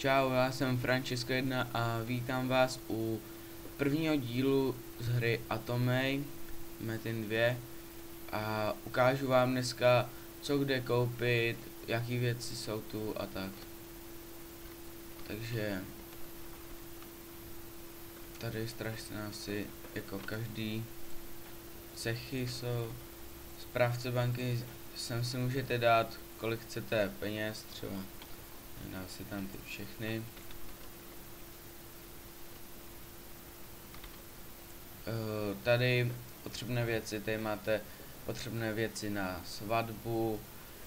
Čau, já jsem Francesco1 a vítám vás u prvního dílu z hry Atomej Metin 2 a ukážu vám dneska, co kde koupit, jaký věci jsou tu a tak. Takže tady strašně asi jako každý cechy jsou. Správce banky sem si můžete dát, kolik chcete peněz, třeba dá si tam ty všechny. Tady potřebné věci, tady máte potřebné věci na svatbu,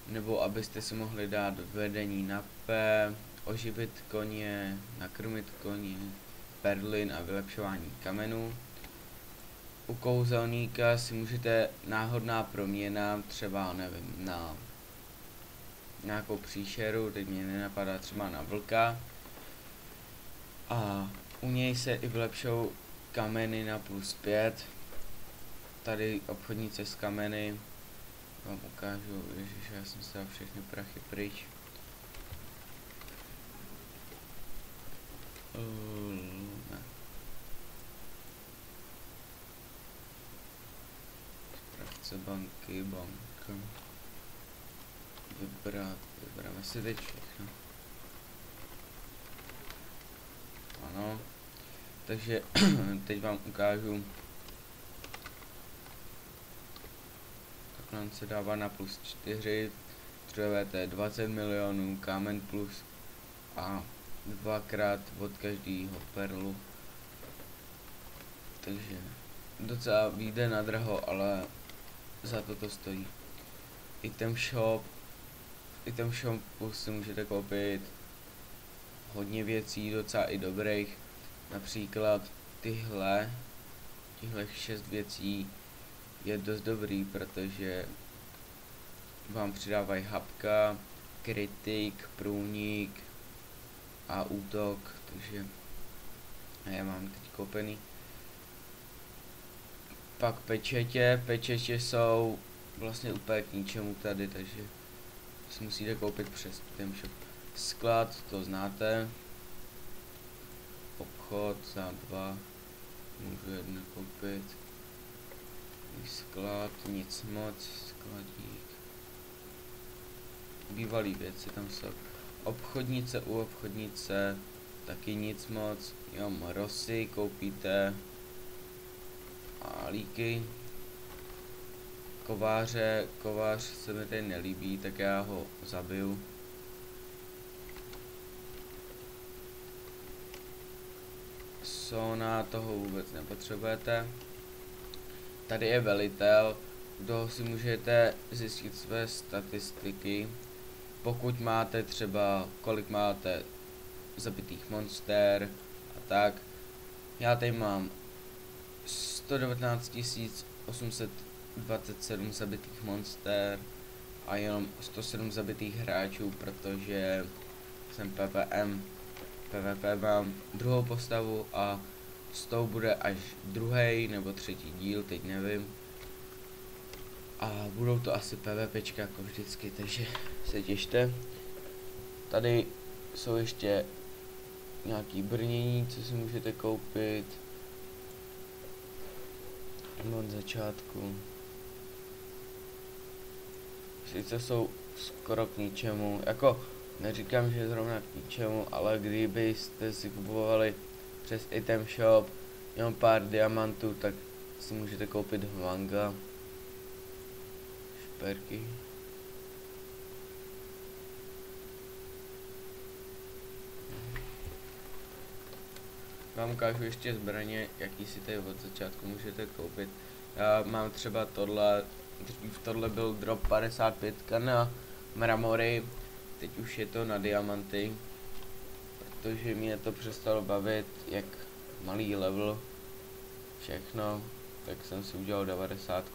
nebo abyste si mohli dát vedení na P, oživit koně, nakrmit koně, perlin a vylepšování kamenů. U kouzelníka si můžete náhodná proměna, třeba nevím, na nějakou příšeru, teď mě nenapadá, třeba na vlka. A u něj se i vylepšou kameny na +5. Tady obchodnice s kameny vám ukážu, ježiš, já jsem si dal všechny prachy pryč. Ne. Správce banky, banka. Vybráme si teď všechno. Ano. Takže teď vám ukážu. Takhle se dává na +4, střelové to je 20 milionů, kámen plus a 2krát od každého perlu. Takže docela vyjde na draho, ale za to stojí. Item shopu si můžete koupit hodně věcí, docela i dobrých. Například těchto 6 věcí je dost dobrý, protože vám přidávají hapka, kritik, průnik a útok, takže já mám teď koupený. Pak pečetě jsou vlastně úplně k ničemu tady, takže si musíte koupit přes ten shop. Sklad, to znáte. Obchod za 2, můžu jedno koupit. Sklad, nic moc, skladík. Bývalý věci tam jsou. Obchodnice u obchodnice, taky nic moc. Jo, rosy koupíte. A líky. Kovář se mi tady nelíbí, tak já ho zabiju. Sona, toho vůbec nepotřebujete. Tady je velitel, kdo si můžete zjistit své statistiky. Pokud máte třeba, kolik máte zabitých monster a tak. Já tady mám 119 827 zabitých monster a jenom 107 zabitých hráčů, protože jsem PvM. PvP mám druhou postavu a s tou bude až druhý nebo třetí díl, teď nevím. A budou to asi PvPčka jako vždycky, takže se těšte. Tady jsou ještě nějaký brnění, co si můžete koupit. Od začátku. Sice jsou skoro k ničemu, jako neříkám, že zrovna k ničemu, ale kdybyste si kupovali přes item shop jenom pár diamantů, tak si můžete koupit Hwanga. Šperky. Vám ukážu ještě zbraně, jaký si tady od začátku můžete koupit. Já mám třeba tohle, dřív tohle byl drop 55 na mramory, teď už je to na diamanty, protože mě to přestalo bavit, jak malý level, všechno, tak jsem si udělal 90.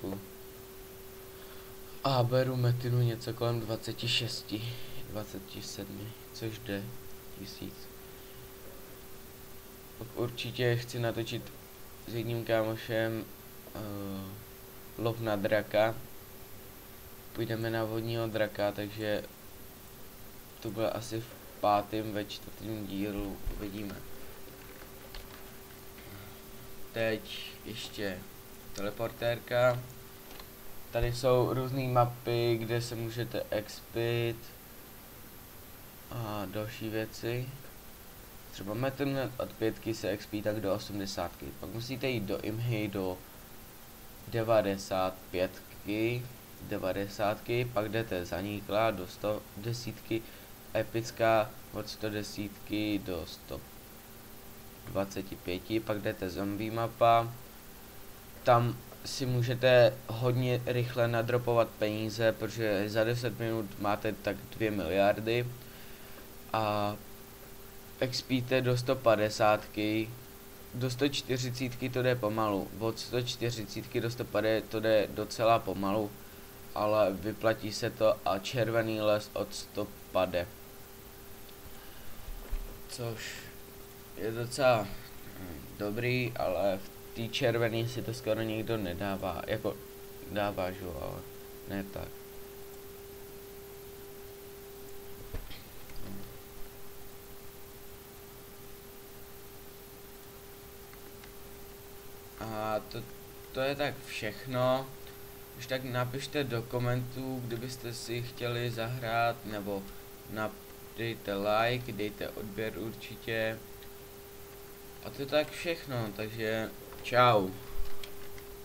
A beru metinu něco kolem 26, 27, což jde 1000. Určitě chci natočit s jedním kámošem lov na draka. Půjdeme na vodního draka, takže to bude asi v ve čtvrtém dílu uvidíme. Teď ještě teleportérka. Tady jsou různé mapy, kde se můžete expit a další věci. Třeba Metronet od 5 se expí tak do 80. Pak musíte jít do Imhy do 95, pak jdete zanikla do 110, epická od 110 do 125, pak jdete zombie mapa. Tam si můžete hodně rychle nadropovat peníze, protože za 10 minut máte tak 2 miliardy a expíte do 150, do 140 to jde pomalu, od 140 do 150 to jde docela pomalu, ale vyplatí se to a červený les od 150. Což je docela dobrý, ale v té červený si to skoro nikdo nedává, jako dává, že jo, ale ne tak. A to je tak všechno. Už tak napište do komentů, kdybyste si chtěli zahrát, nebo dejte like, dejte odběr určitě. A to je tak všechno, takže čau.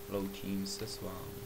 Loučím se s vámi.